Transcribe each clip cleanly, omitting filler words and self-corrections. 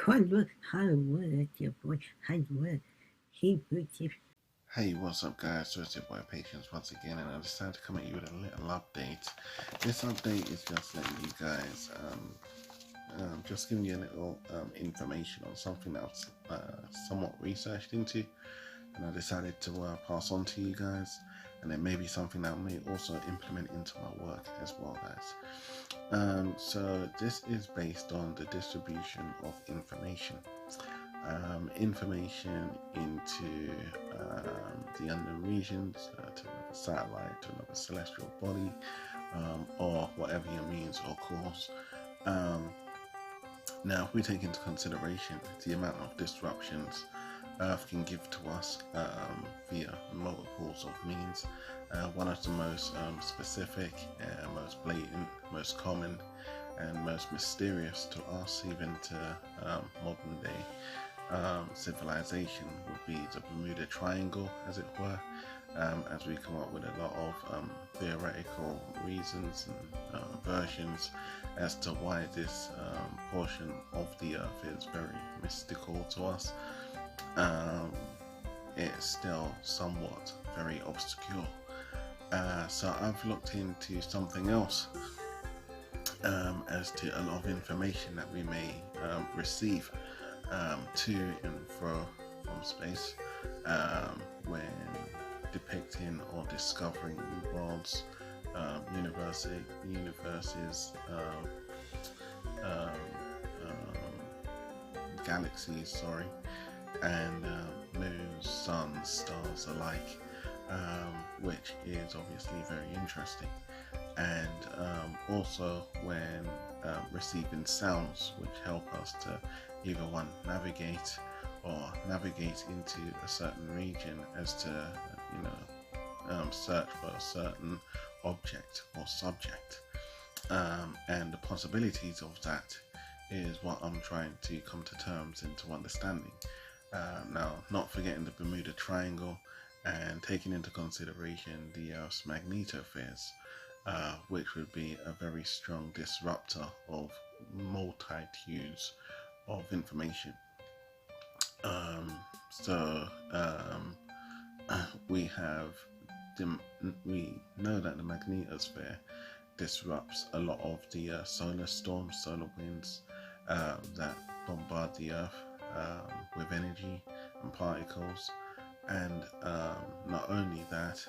God, look, Hollywood, that's your boy, Hollywood. He puts it. Hey, what's up guys? So it's your boy Patience once again, and I decided to come at you with a little update. This update is just letting you guys, just giving you a little information on something that was somewhat researched into, and I decided to pass on to you guys, and it may be something that I may also implement into my work as well, guys. So this is based on the distribution of information. Information into the unknown regions, to another satellite, to another celestial body, or whatever your means or cause. Now, if we take into consideration the amount of disruptions Earth can give to us via multiples of means, one of the most specific, most blatant, most common, and most mysterious to us, even to modern day civilization, would be the Bermuda Triangle, as it were, as we come up with a lot of theoretical reasons and versions as to why this portion of the earth is very mystical to us. It's still somewhat very obscure. So I've looked into something else as to a lot of information that we may receive to and fro from space when depicting or discovering new worlds, universes, galaxies, and moons, suns, stars alike, which is obviously very interesting. And also when receiving sounds which help us to either one, navigate into a certain region, as to search for a certain object or subject, and the possibilities of that is what I'm trying to come to terms into understanding. Now, not forgetting the Bermuda Triangle and taking into consideration the Earth's magnetospheres, which would be a very strong disruptor of multitudes of information. We know that the magnetosphere disrupts a lot of the solar storms, solar winds that bombard the Earth with energy and particles, and not only that,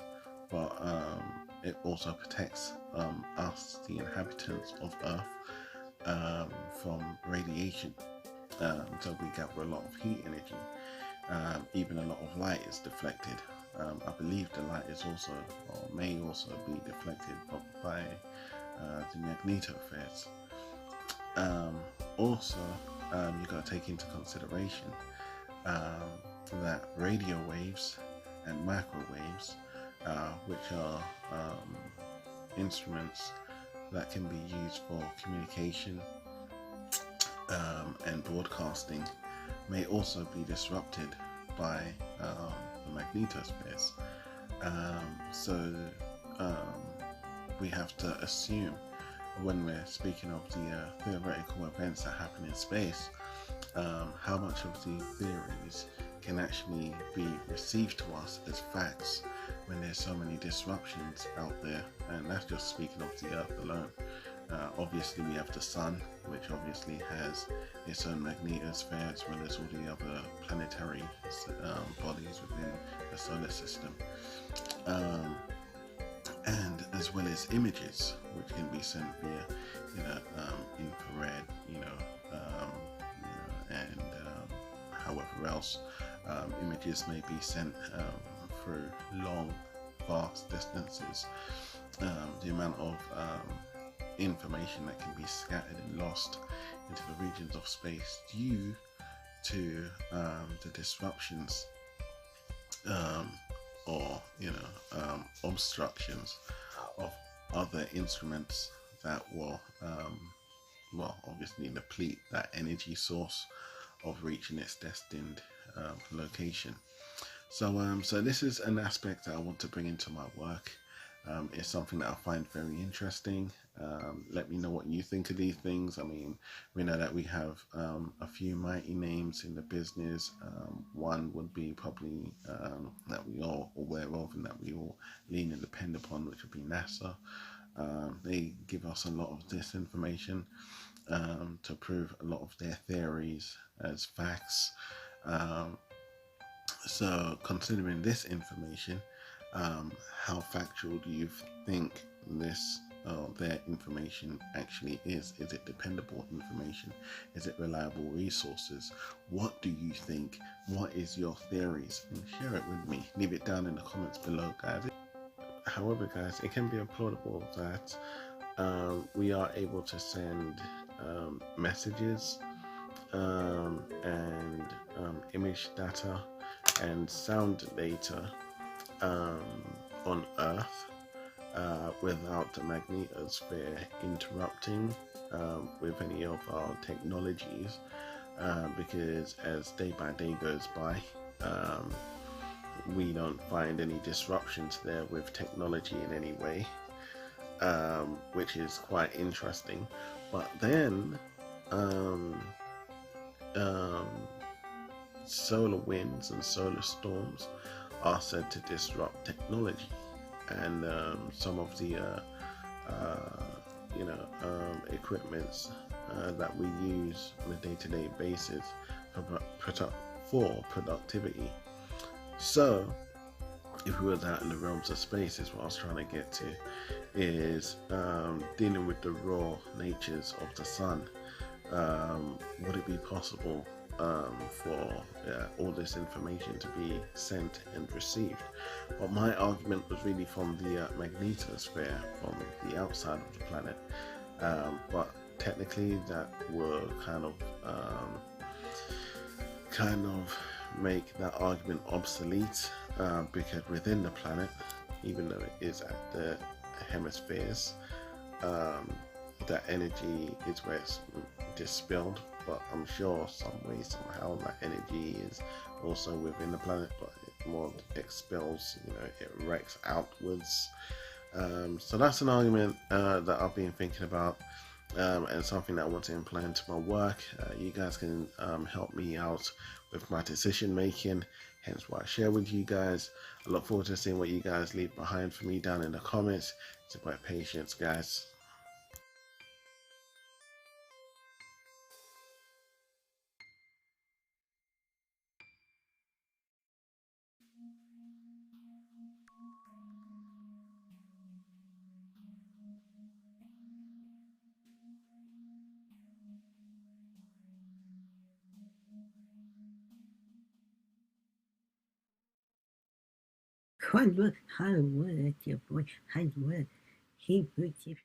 but it also protects us, the inhabitants of Earth, from radiation. So we gather a lot of heat energy. Even a lot of light is deflected. I believe the light is also, or may also be deflected by the magnetospheres. Also, you got to take into consideration that radio waves and microwaves, which are instruments that can be used for communication and broadcasting, may also be disrupted by the magnetospheres. So we have to assume, when we're speaking of the theoretical events that happen in space, how much of the theories can actually be received to us as facts when there's so many disruptions out there. And that's just speaking of the Earth alone. Obviously we have the Sun, which obviously has its own magnetosphere, as well as all the other planetary bodies within the solar system, and as well as images which can be sent via infrared, and however else images may be sent through long, vast distances. The amount of information that can be scattered and lost into the regions of space due to the disruptions or obstructions of other instruments that will obviously deplete that energy source of reaching its destined location. So this is an aspect that I want to bring into my work. is something that I find very interesting. Let me know what you think of these things. I mean, we know that we have a few mighty names in the business. One would be probably that we all aware of and that we all lean and depend upon, which would be NASA. They give us a lot of this information to prove a lot of their theories as facts. Um, so, considering this information, how factual do you think this their information actually is? Is it dependable information? Is it reliable resources? What do you think? What is your theories? And share it with me. Leave it down in the comments below, guys. However, guys, it can be applaudable that we are able to send messages and image data and sound data um, on Earth without the magnetosphere interrupting with any of our technologies, because as day by day goes by, we don't find any disruptions there with technology in any way, which is quite interesting. But then um, um, solar winds and solar storms are said to disrupt technology, and some of the equipments that we use on a day-to-day basis for productivity. So if we were out in the realms of space, is what I was trying to get to, is dealing with the raw natures of the sun. Would it be possible for all this information to be sent and received? But my argument was really from the magnetosphere, from the outside of the planet. But technically, that will kind of make that argument obsolete, because within the planet, even though it is at the hemispheres, that energy is where it's dispelled, but I'm sure some way, somehow, that energy is also within the planet, but it more expels, it wrecks outwards. So that's an argument that I've been thinking about, and something that I want to implement into my work. You guys can help me out with my decision making, hence why I share with you guys. I look forward to seeing what you guys leave behind for me down in the comments. It's about patience, guys. Hard work, hard work, your boy, hard work. He puts it